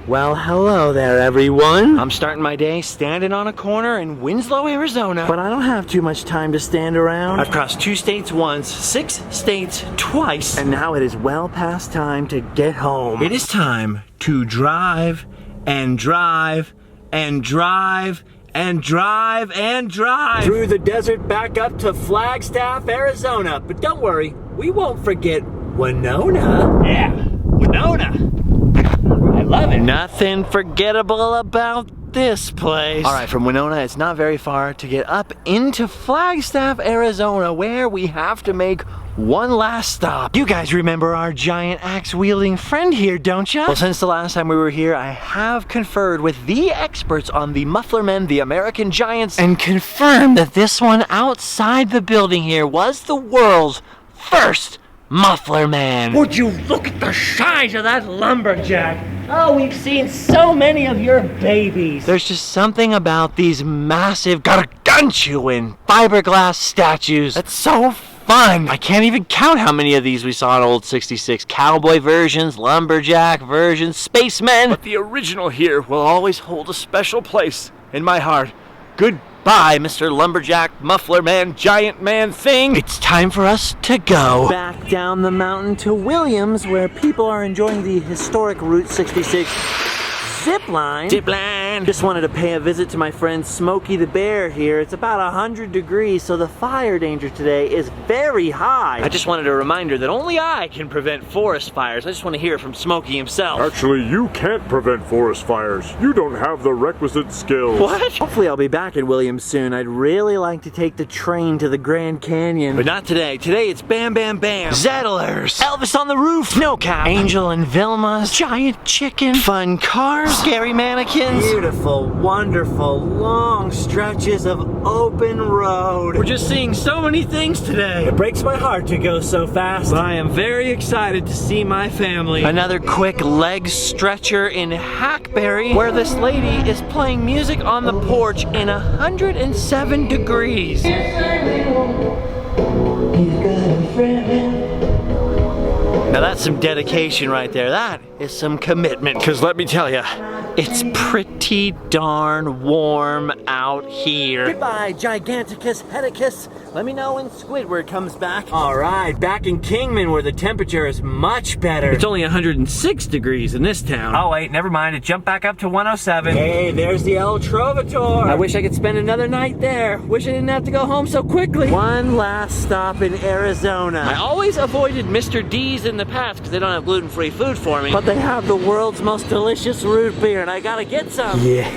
Well, hello there, everyone. I'm starting my day standing on a corner in Winslow, Arizona. But I don't have too much time to stand around. I've crossed 2 states once, 6 states twice, and now it is well past time to get home. It is time to drive and drive and drive and drive and drive through the desert back up to Flagstaff, Arizona. But don't worry, we won't forget Winona. Yeah, Winona. I love it. Nothing forgettable about this place. All right, from Winona, it's not very far to get up into Flagstaff, Arizona, where we have to make one last stop. You guys remember our giant axe-wielding friend here, don't you? Well, since the last time we were here, I have conferred with the experts on the muffler men, the American giants, and confirmed that this one outside the building here was the world's first muffler man. Would you look at the size of that lumberjack? Oh, we've seen so many of your babies. There's just something about these massive gargantuan fiberglass statues that's so fun. I can't even count how many of these we saw in old 66. Cowboy versions, lumberjack versions, spacemen. But the original here will always hold a special place in my heart. Goodbye, Mr. Lumberjack, Muffler Man, Giant Man thing. It's time for us to go back down the mountain to Williams, where people are enjoying the historic Route 66 zip line. Just wanted to pay a visit to my friend Smokey the Bear here. It's about 100 degrees, so the fire danger today is very high. I just wanted a reminder that only I can prevent forest fires. I just want to hear it from Smokey himself. Actually, you can't prevent forest fires. You don't have the requisite skills. What? Hopefully I'll be back in Williams soon. I'd really like to take the train to the Grand Canyon. But not today. Today it's Bam Bam Bam, Zettlers, Elvis on the Roof, Snowcap, Angel and Vilma's, Giant Chicken, Fun Cars, Scary Mannequins. Beautiful, wonderful, long stretches of open road. We're just seeing so many things today. It breaks my heart to go so fast. But I am very excited to see my family. Another quick leg stretcher in Hackberry, where this lady is playing music on the porch in 107 degrees. Now that's some dedication right there. That is some commitment. Because let me tell you, it's pretty darn warm out here. Goodbye, Giganticus Heticus. Let me know when Squidward comes back. All right, back in Kingman, where the temperature is much better. It's only 106 degrees in this town. Oh wait, never mind. It jumped back up to 107. Hey, there's the El Trovator. I wish I could spend another night there. Wish I didn't have to go home so quickly. One last stop in Arizona. I always avoided Mr. D's in the past because they don't have gluten-free food for me. But they have the world's most delicious root beer, and I gotta get some. Yes.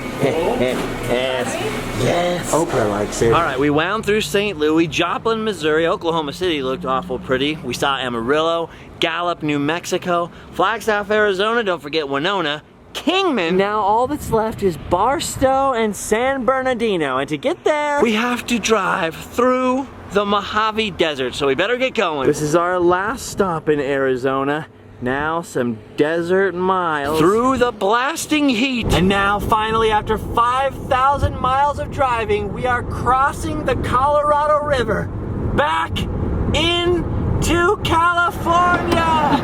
Oprah likes it. All right, we wound through St. Louis, Joplin, Missouri. Oklahoma City looked awful pretty. We saw Amarillo, Gallup, New Mexico, Flagstaff, Arizona. Don't forget Winona. Kingman. Now all that's left is Barstow and San Bernardino, and to get there we have to drive through the Mojave Desert, so we better get going. This is our last stop in Arizona. Now some desert miles through the blasting heat. And now finally, after 5,000 miles of driving, we are crossing the Colorado River back into California.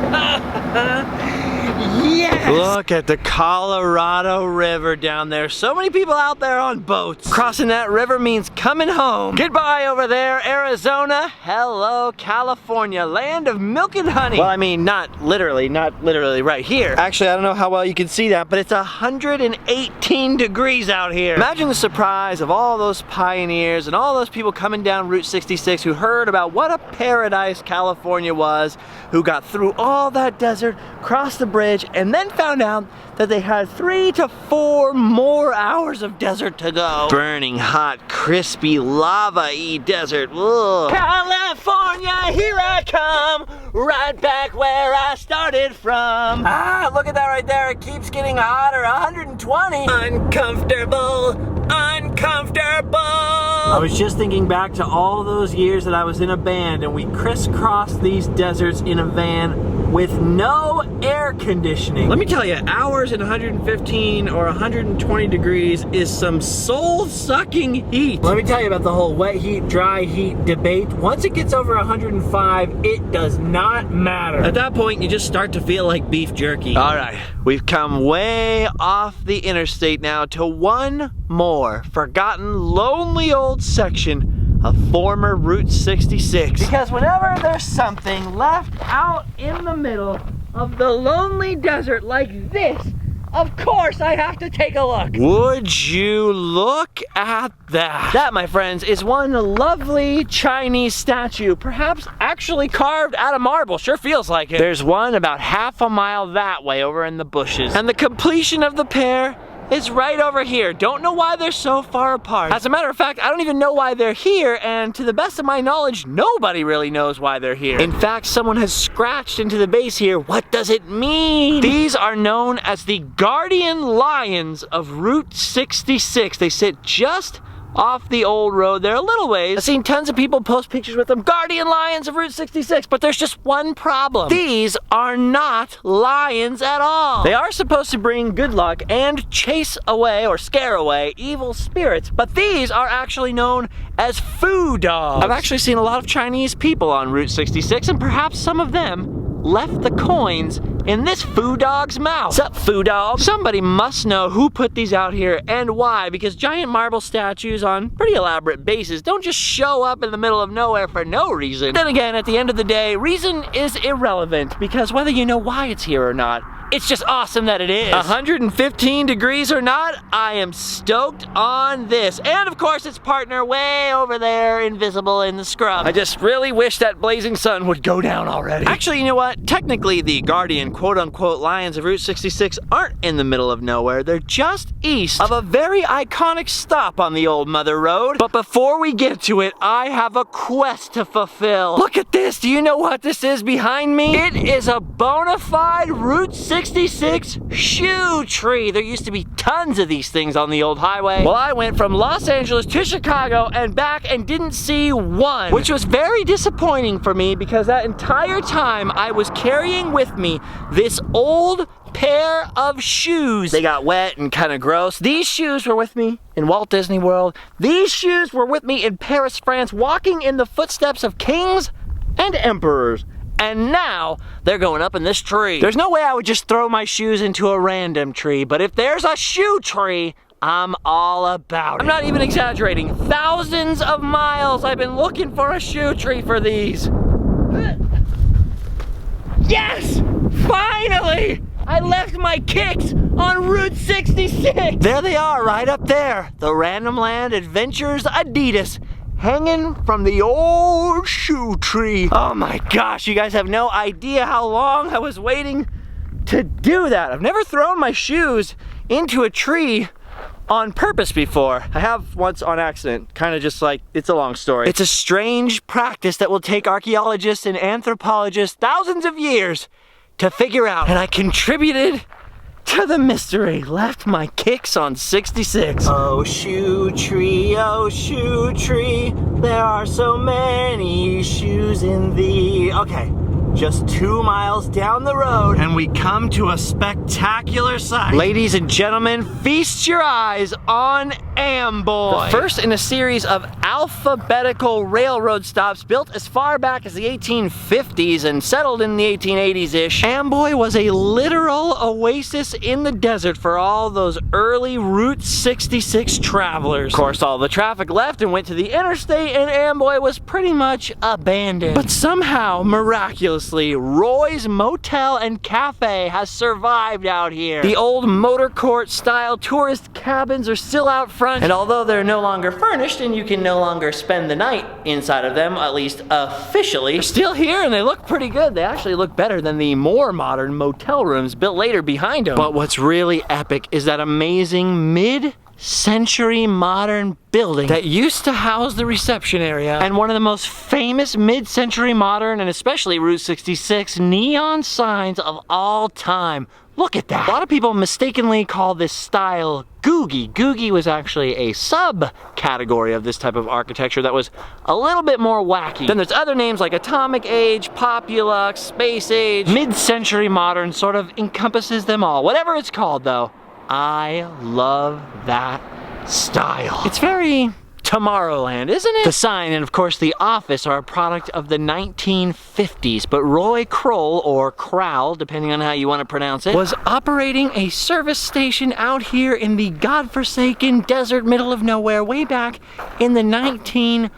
Yes! Look at the Colorado River down there. So many people out there on boats. Crossing that river means coming home. Goodbye over there, Arizona. Hello, California, land of milk and honey. Well, I mean, not literally right here. Actually, I don't know how well you can see that, but it's 118 degrees out here. Imagine the surprise of all those pioneers and all those people coming down Route 66 who heard about what a paradise California was, who got through all that desert, crossed the bridge, and then found out that they had 3 to 4 more hours of desert to go. Burning hot, crispy, lava-y desert. Ugh. California, here I come, right back where I started from. Ah, look at that right there. It keeps getting hotter. 120. Uncomfortable, uncomfortable. comfortable. I was just thinking back to all those years that I was in a band and we crisscrossed these deserts in a van with no air conditioning. Let me tell you, hours in 115 or 120 degrees is some soul-sucking heat. Let me tell you about the whole wet heat, dry heat debate. Once it gets over 105, it does not matter. At that point, you just start to feel like beef jerky. All right, we've come way off the interstate now to one more forgotten, lonely old section of former Route 66. Because whenever there's something left out in the middle of the lonely desert like this, of course I have to take a look. Would you look at that? That, my friends, is one lovely Chinese statue, perhaps actually carved out of marble. Sure feels like it. There's one about half a mile that way over in the bushes. And the completion of the pair is right over here. Don't know why they're so far apart. As a matter of fact, I don't even know why they're here, and to the best of my knowledge, nobody really knows why they're here. In fact, someone has scratched into the base here. What does it mean? These are known as the guardian lions of Route 66. They sit just off the old road there a little ways. I've seen tons of people post pictures with them. Guardian lions of Route 66, but there's just one problem. These are not lions at all. They are supposed to bring good luck and chase away or scare away evil spirits, but these are actually known as foo dogs. I've actually seen a lot of Chinese people on Route 66, and perhaps some of them left the coins in this foo dog's mouth. Sup, foo dog? Somebody must know who put these out here and why, because giant marble statues on pretty elaborate bases don't just show up in the middle of nowhere for no reason. Then again, at the end of the day, reason is irrelevant, because whether you know why it's here or not, it's just awesome that it is. 115 degrees or not, I am stoked on this. And of course, its partner way over there, invisible in the scrub. I just really wish that blazing sun would go down already. Actually, you know what? Technically, the guardian quote-unquote lions of Route 66 aren't in the middle of nowhere. They're just east of a very iconic stop on the old Mother Road. But before we get to it, I have a quest to fulfill. Look at this. Do you know what this is behind me? It is a bona fide Route 66 shoe tree. There used to be tons of these things on the old highway. Well, I went from Los Angeles to Chicago and back and didn't see one, which was very disappointing for me, because that entire time I was carrying with me this old pair of shoes. They got wet and kind of gross. These shoes were with me in Walt Disney World. These shoes were with me in Paris, France, walking in the footsteps of kings and emperors. And now they're going up in this tree. There's no way I would just throw my shoes into a random tree, but if there's a shoe tree, I'm all about it. I'm not even exaggerating. Thousands of miles I've been looking for a shoe tree for these. Yes! Finally! I left my kicks on Route 66. There they are, right up there. The Randomland Adventures Adidas, hanging from the old shoe tree. Oh my gosh, you guys have no idea how long I was waiting to do that. I've never thrown my shoes into a tree on purpose before. I have once on accident, kind of just like, it's a long story. It's a strange practice that will take archaeologists and anthropologists thousands of years to figure out, and I contributed to the mystery. Left my kicks on 66. Oh shoe tree, there are so many shoes in thee. Okay, just 2 miles down the road, and we come to a spectacular sight. Ladies and gentlemen, feast your eyes on Amboy. The first in a series of alphabetical railroad stops built as far back as the 1850s and settled in the 1880s-ish. Amboy was a literal oasis in the desert for all those early Route 66 travelers. Of course, all the traffic left and went to the interstate, and Amboy was pretty much abandoned. But somehow, miraculously, Roy's Motel and Cafe has survived out here. The old motor court style tourist cabins are still out front, and although they're no longer furnished and you can no longer spend the night inside of them, at least officially, they're still here and they look pretty good. They actually look better than the more modern motel rooms built later behind them. But what's really epic is that amazing mid-century modern building that used to house the reception area and one of the most famous mid-century modern and especially Route 66 neon signs of all time. Look at that. A lot of people mistakenly call this style Googie. Googie was actually a subcategory of this type of architecture that was a little bit more wacky. Then there's other names like Atomic Age, Populux, Space Age, Mid-Century Modern sort of encompasses them all. Whatever it's called though, I love that style. It's very Tomorrowland, isn't it? The sign and of course the office are a product of the 1950s, but Roy Kroll, or Crowell, depending on how you want to pronounce it, was operating a service station out here in the godforsaken desert middle of nowhere way back in the 1930s.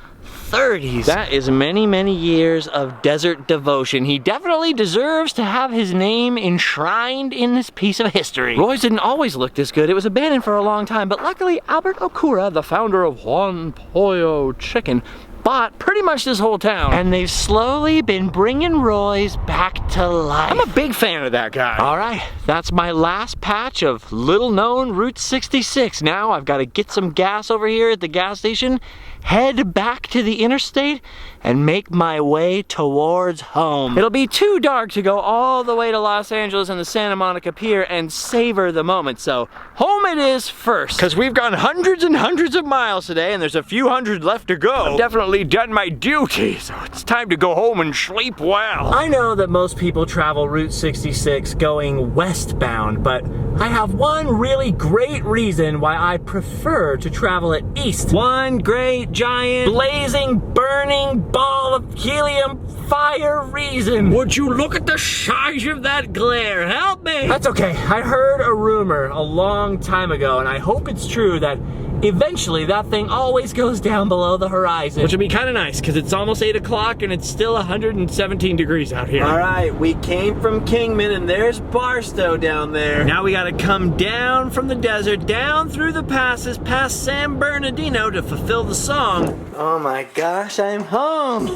That is many, many years of desert devotion. He definitely deserves to have his name enshrined in this piece of history. Roy's didn't always look this good. It was abandoned for a long time, but luckily Albert Okura, the founder of Juan Pollo Chicken, bought pretty much this whole town, and they've slowly been bringing Roy's back to life. I'm a big fan of that guy. All right, that's my last patch of little known Route 66. Now I've got to get some gas over here at the gas station, head back to the interstate, and make my way towards home. It'll be too dark to go all the way to Los Angeles and the Santa Monica Pier and savor the moment, so home it is first. Because we've gone hundreds and hundreds of miles today, and there's a few hundred left to go. I've definitely done my duty, so it's time to go home and sleep well. I know that most people travel Route 66 going westbound, but I have one really great reason why I prefer to travel it east. One great, giant, blazing, burning ball of helium fire reason. Would you look at the size of that glare? Help me! That's okay. I heard a rumor a long time ago, and I hope it's true, that eventually that thing always goes down below the horizon. Which would be kind of nice, because it's almost 8 o'clock and it's still 117 degrees out here. All right, we came from Kingman and there's Barstow down there. Now we gotta come down from the desert, down through the passes, past San Bernardino to fulfill the song. Oh my gosh, I'm home.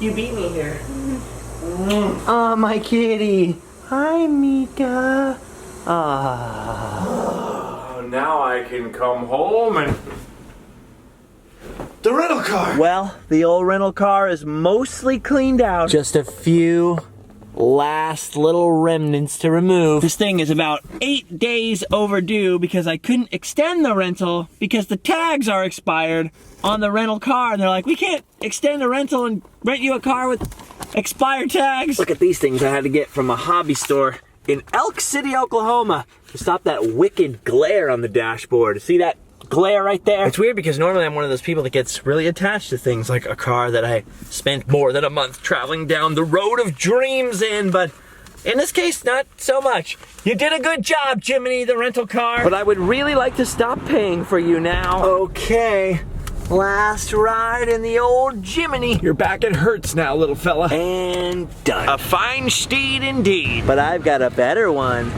You beat me here. Oh, my kitty. Hi, Mika. Ah. Now I can come home and... The rental car! Well, the old rental car is mostly cleaned out. Just a few last little remnants to remove. This thing is about 8 days overdue because I couldn't extend the rental because the tags are expired on the rental car, and they're like, we can't extend the rental and rent you a car with expired tags. Look at these things I had to get from a hobby store in Elk City, Oklahoma to stop that wicked glare on the dashboard. See that glare right there? It's weird because normally I'm one of those people that gets really attached to things like a car that I spent more than a month traveling down the road of dreams in, but in this case, not so much. You did a good job, Jiminy, the rental car. But I would really like to stop paying for you now. Okay. Last ride in the old Jiminy. Your back, it hurts now, little fella. And done. A fine steed indeed. But I've got a better one.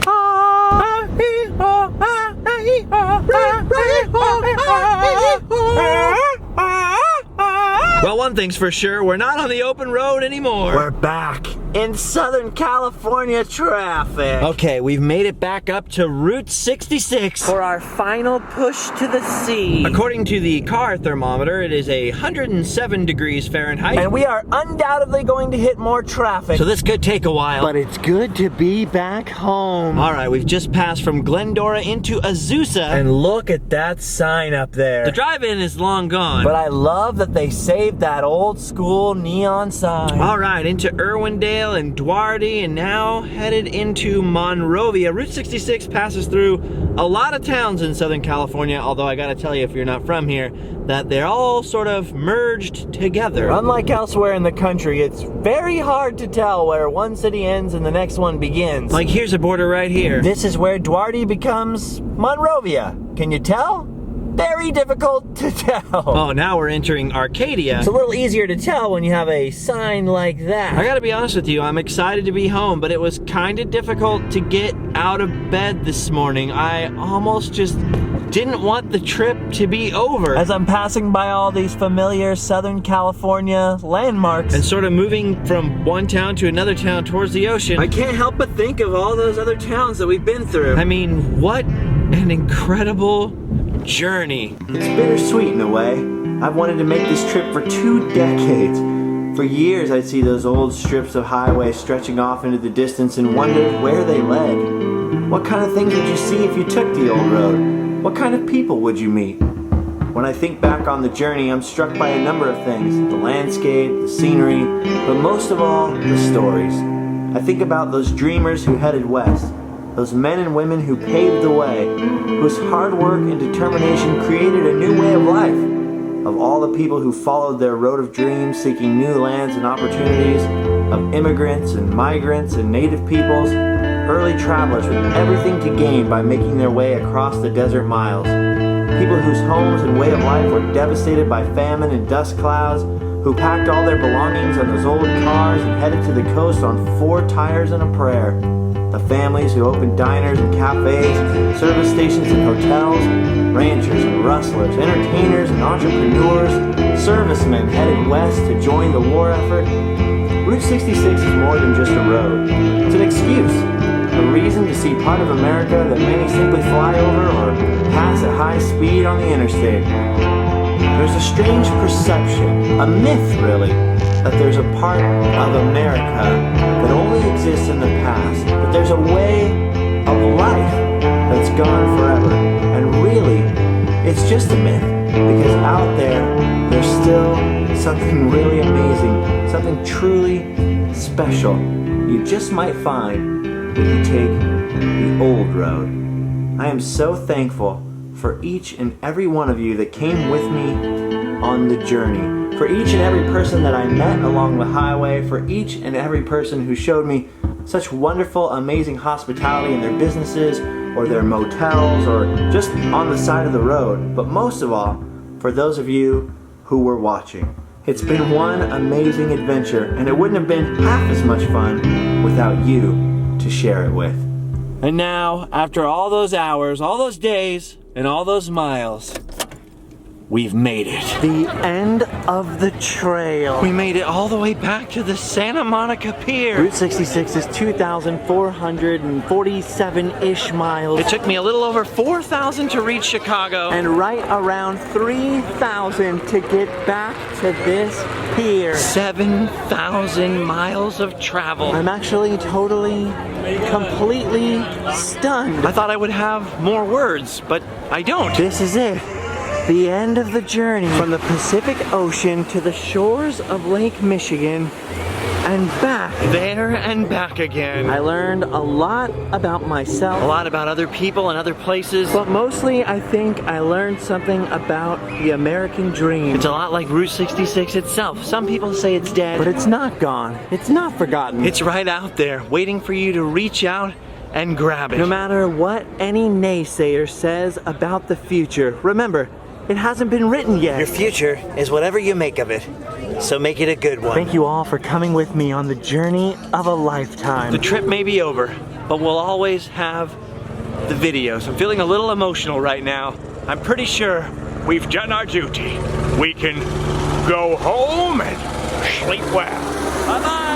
Well, one thing's for sure, we're not on the open road anymore. We're back in Southern California traffic. Okay, we've made it back up to Route 66 for our final push to the sea. According to the car thermometer, it is 107 degrees Fahrenheit. And we are undoubtedly going to hit more traffic. So this could take a while. But it's good to be back home. All right, we've just passed from Glendora into Azusa. And look at that sign up there. The drive-in is long gone. But I love that they saved that old school neon sign. All right, into Irwindale and Duarte, and now headed into Monrovia. Route 66 passes through a lot of towns in Southern California, although I gotta tell you, if you're not from here, that they're all sort of merged together. Unlike elsewhere in the country, it's very hard to tell where one city ends and the next one begins. Like here's a border right here. This is where Duarte becomes Monrovia. Can you tell? Very difficult to tell. Oh, now we're entering Arcadia. It's a little easier to tell when you have a sign like that. I gotta be honest with you, I'm excited to be home, but it was kind of difficult to get out of bed this morning. I almost just didn't want the trip to be over. As I'm passing by all these familiar Southern California landmarks and sort of moving from one town to another town towards the ocean, I can't help but think of all those other towns that we've been through. I mean, what an incredible journey. It's bittersweet in a way. I've wanted to make this trip for 2 decades. For years I'd see those old strips of highway stretching off into the distance and wondered where they led. What kind of things would you see if you took the old road? What kind of people would you meet? When I think back on the journey, I'm struck by a number of things. The landscape, the scenery, but most of all, the stories. I think about those dreamers who headed west, those men and women who paved the way, whose hard work and determination created a new way of life. Of all the people who followed their road of dreams, seeking new lands and opportunities, of immigrants and migrants and native peoples, early travelers with everything to gain by making their way across the desert miles, people whose homes and way of life were devastated by famine and dust clouds, who packed all their belongings on those old cars and headed to the coast on 4 tires and a prayer. The families who opened diners and cafes, service stations and hotels, ranchers and rustlers, entertainers and entrepreneurs, servicemen headed west to join the war effort. Route 66 is more than just a road. It's an excuse, a reason to see part of America that many simply fly over or pass at high speed on the interstate. There's a strange perception, a myth really, that there's a part of America that only exists in the past, but there's a way of life that's gone forever. And really, it's just a myth, because out there, there's still something really amazing, something truly special you just might find when you take the old road. I am so thankful for each and every one of you that came with me on the journey. For each and every person that I met along the highway, for each and every person who showed me such wonderful, amazing hospitality in their businesses, or their motels, or just on the side of the road. But most of all, for those of you who were watching. It's been one amazing adventure, and it wouldn't have been half as much fun without you to share it with. And now, after all those hours, all those days, and all those miles, we've made it. The end of the trail. We made it all the way back to the Santa Monica Pier. Route 66 is 2,447-ish miles. It took me a little over 4,000 to reach Chicago. And right around 3,000 to get back to this pier. 7,000 miles of travel. I'm actually totally, completely stunned. I thought I would have more words, but I don't. This is it. The end of the journey from the Pacific Ocean to the shores of Lake Michigan and back. There and back again. I learned a lot about myself, a lot about other people and other places, but mostly I think I learned something about the American dream. It's a lot like Route 66 itself. Some people say it's dead, but it's not gone. It's not forgotten. It's right out there, waiting for you to reach out and grab it. No matter what any naysayer says about the future, remember, it hasn't been written yet. Your future is whatever you make of it, so make it a good one. Thank you all for coming with me on the journey of a lifetime. The trip may be over, but we'll always have the videos. I'm feeling a little emotional right now. I'm pretty sure we've done our duty. We can go home and sleep well. Bye-bye.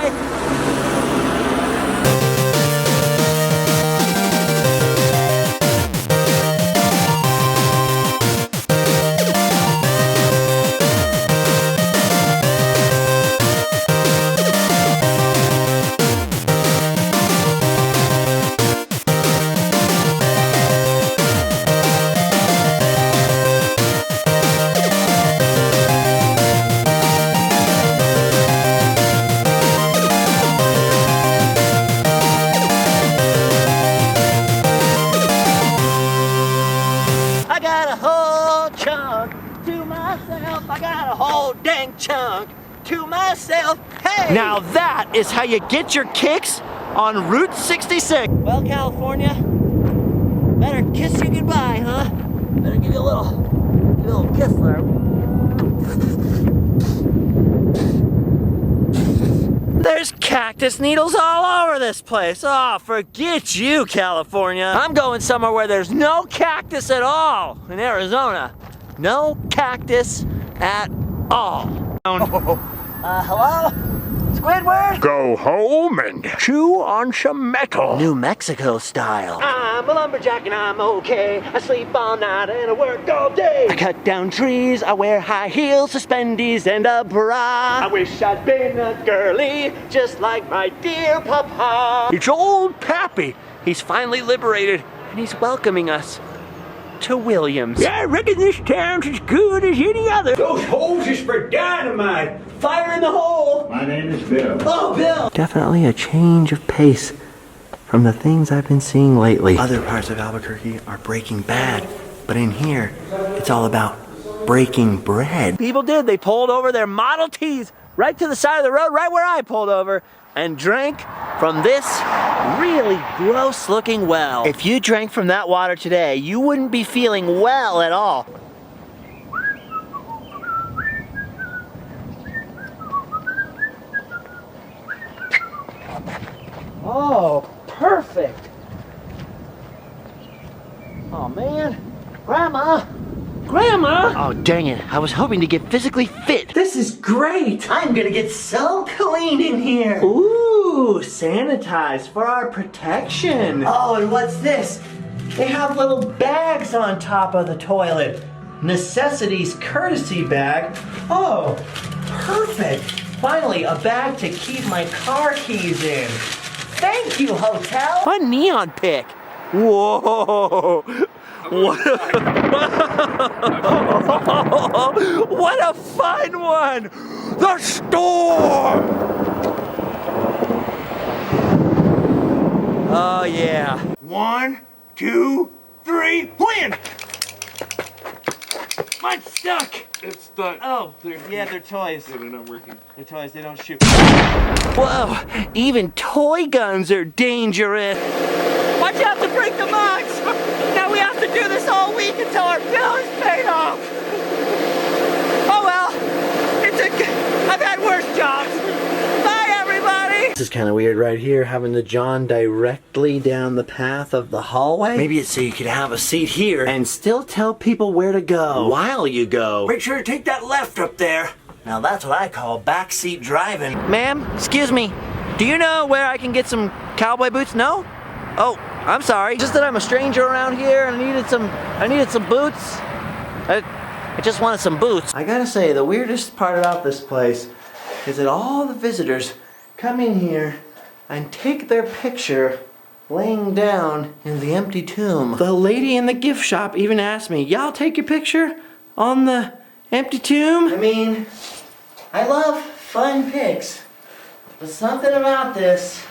I got a whole dang chunk to myself. Hey! Now that is how you get your kicks on Route 66. Well, California, better kiss you goodbye, huh? Better give you a little kiss there. There's cactus needles all over this place. Oh, forget you, California. I'm going somewhere where there's no cactus at all. In Arizona. No cactus at all. Hello? It's Squidward? Go home and chew on some metal. New Mexico style. I'm a lumberjack and I'm okay. I sleep all night and I work all day. I cut down trees, I wear high heels, suspendies, and a bra. I wish I'd been a girly, just like my dear papa. It's old Pappy. He's finally liberated, and he's welcoming us to Williams. Yeah, I reckon this town's as good as any other. Those holes is for dynamite. Fire in the hole. My name is Bill. Oh, Bill. Definitely a change of pace from the things I've been seeing lately. Other parts of Albuquerque are Breaking Bad, but in here, it's all about breaking bread. People did. They pulled over their Model Ts right to the side of the road, right where I pulled over, and drank from this really gross looking well. If you drank from that water today, you wouldn't be feeling well at all. Oh, perfect. Oh man, Grandma! Grandma! Oh, dang it. I was hoping to get physically fit. This is great. I'm gonna get so clean in here. Ooh, sanitized for our protection. Oh, and what's this? They have little bags on top of the toilet. Necessities courtesy bag. Oh, perfect. Finally, a bag to keep my car keys in. Thank you, hotel. A neon pic. Whoa. What a fun one! The storm! Oh yeah. 1, 2, 3, win! Mine's stuck! It's stuck. Oh, they're toys. Yeah, they're not working. They're toys, they don't shoot. Whoa, even toy guns are dangerous. Watch out to break the box! Now we have to do this all week until our bill is paid off! Oh well, I've had worse jobs. Bye everybody! This is kind of weird right here, having the John directly down the path of the hallway. Maybe it's so you could have a seat here and still tell people where to go while you go. Make sure to take that left up there. Now that's what I call backseat driving. Ma'am, excuse me. Do you know where I can get some cowboy boots? No? Oh, I'm sorry. Just that I'm a stranger around here and I needed some boots. I just wanted some boots. I gotta say, the weirdest part about this place is that all the visitors come in here and take their picture laying down in the empty tomb. The lady in the gift shop even asked me, y'all take your picture on the empty tomb? I mean, I love fun pics, but something about this.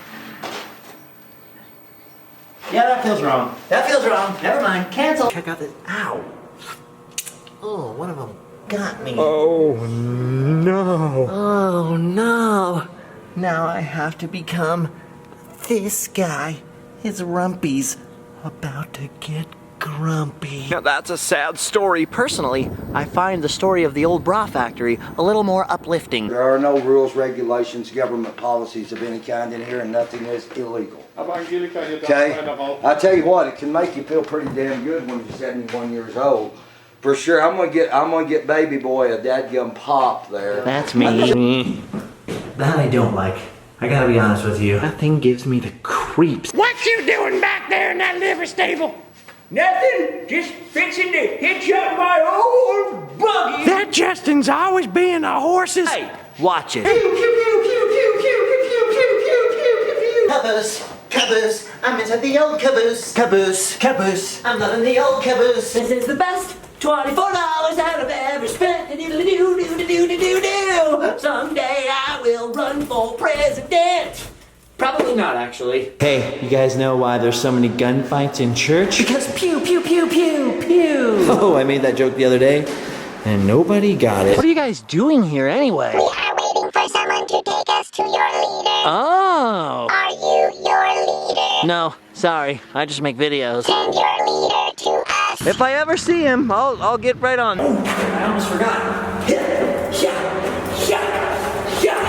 Yeah, that feels wrong. That feels wrong. Never mind. Cancel. Check out this. Ow. Oh, one of them got me. Oh no. Oh no. Now I have to become this guy. His rumpy's about to get grumpy. Now that's a sad story. Personally, I find the story of the old bra factory a little more uplifting. There are no rules, regulations, government policies of any kind in here, and nothing is illegal. Okay? I tell you what, it can make you feel pretty damn good when you're 71 years old. For sure, I'm gonna get baby boy a dadgum pop there. That's me. That I don't like. I gotta be honest with you. That thing gives me the creeps. What you doing back there in that liver stable? Nothing. Just fixing to hitch up my old buggy. That Justin's always being the horses. Hey, watch it. Caboose, caboose, I'm inside the old caboose. Caboose, caboose, I'm loving the old caboose. This is the best $24 I've ever spent. Someday I will run for president. Probably not, actually. Hey, you guys know why there's so many gunfights in church? Because pew, pew, pew, pew, pew. Oh, I made that joke the other day, and nobody got it. What are you guys doing here anyway? We are waiting for someone to take us to your leader. Oh. Are you your leader? No, sorry. I just make videos. Send your leader to us. If I ever see him, I'll get right on. Oh, I almost forgot.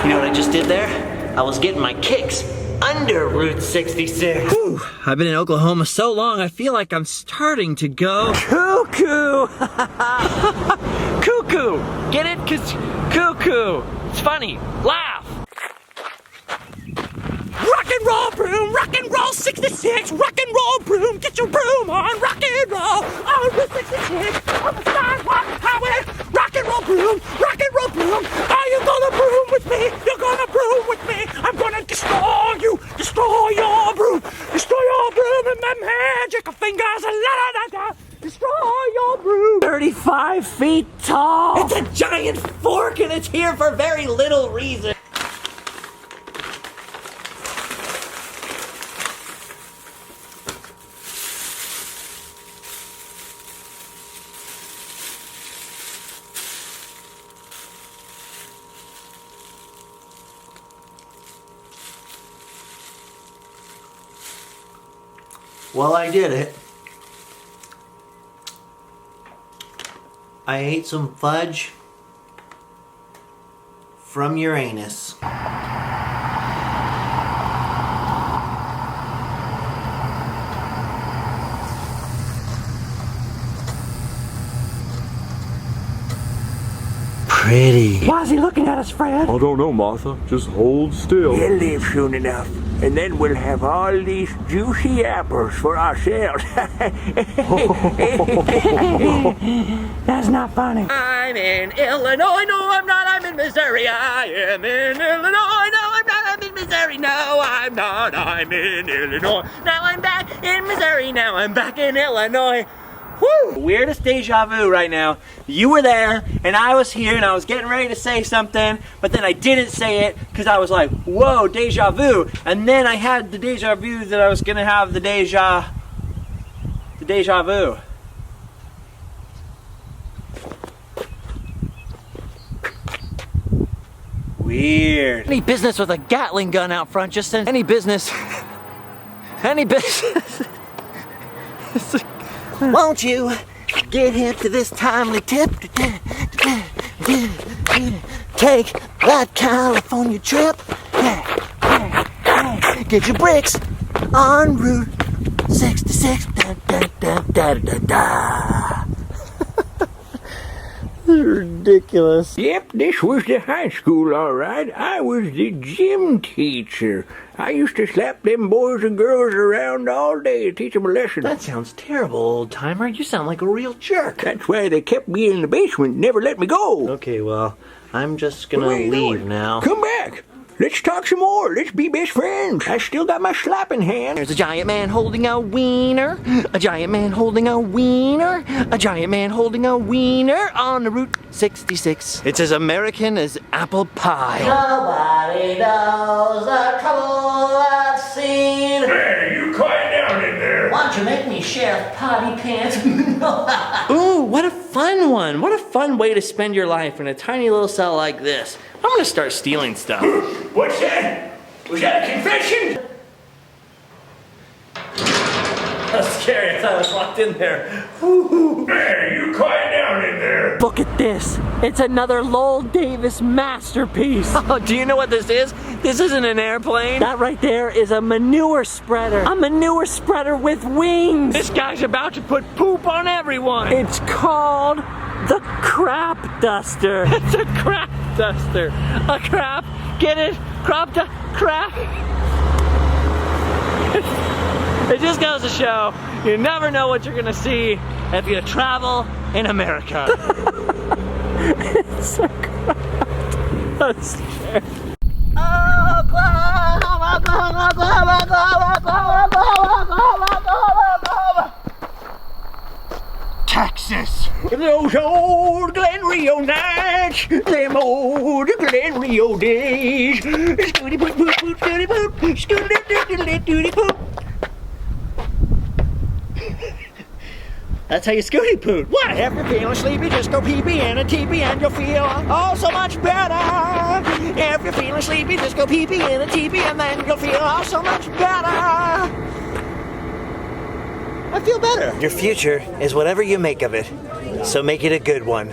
You know what I just did there? I was getting my kicks under Route 66. Whew, I've been in Oklahoma so long, I feel like I'm starting to go cuckoo. Cuckoo. Get it? 'Cause cuckoo. It's funny. Laugh. and roll broom, rock and roll 66, rock and roll broom, get your broom on, rock and roll on the 66, on the sidewalk highway, rock and roll broom, are you gonna broom with me? You're gonna broom with me. I'm gonna destroy you, destroy your broom and my magic fingers, la la la la. Destroy your broom. 35 feet tall. It's a giant fork and it's here for very little reason. Well, I did it. I ate some fudge from Uranus. Pretty. Why is he looking at us, Fred? I don't know, Martha. Just hold still. He'll live soon enough, and then we'll have all these juicy apples for ourselves. That's not funny. I'm in Illinois, no I'm not, I'm in Missouri. I am in Illinois, no I'm not, I'm in Missouri. No I'm not, I'm in Illinois. Now I'm back in Missouri, now I'm back in Illinois. Woo! Weirdest deja vu right now. You were there, and I was here, and I was getting ready to say something, but then I didn't say it, because I was like, whoa, deja vu. And then I had the deja vu that I was gonna have the deja vu. Weird. Any business with a Gatling gun out front, just send any business. Any business. Won't you get hip to this timely tip? Take that California trip. Get your bricks on Route 66. This is ridiculous. Yep, this was the high school, all right. I was the gym teacher. I used to slap them boys and girls around all day to teach them a lesson. That sounds terrible, old timer. You sound like a real jerk. That's why they kept me in the basement, never let me go. Okay, well, I'm just gonna leave now. Come back. Let's talk some more. Let's be best friends. I still got my slapping hand. There's a giant man holding a wiener. A giant man holding a wiener. A giant man holding a wiener on the Route 66. It's as American as apple pie. Nobody knows the trouble I've seen. Hey, you quiet down in there. Why don't you make me Sheriff Potty Pants? Ooh, what a fun one. What a fun way to spend your life in a tiny little cell like this. I'm gonna start stealing stuff. What's that? Was that a confession? That's scary. I thought I was locked in there. Hey, you quiet down in there. Look at this. It's another Lowell Davis masterpiece. Oh, do you know what this is? This isn't an airplane. That right there is a manure spreader. A manure spreader with wings. This guy's about to put poop on everyone. It's called the crap duster. It's a crap duster. A crap. Get it? Crop to crap. It just goes to show you never know what you're gonna see if you travel in America. It's a crap duster. Texas. Those old Glen Rio nights, them old Glen Rio days. Scooty poop poop poop, scooty poop, scooty doody poop. That's how you scooty poop. What? If you're feeling sleepy, just go pee-pee in a teepee and you'll feel oh so much better. If you're feeling sleepy, just go pee-pee in a teepee and then you'll feel oh so much better. I feel better. Your future is whatever you make of it, so make it a good one.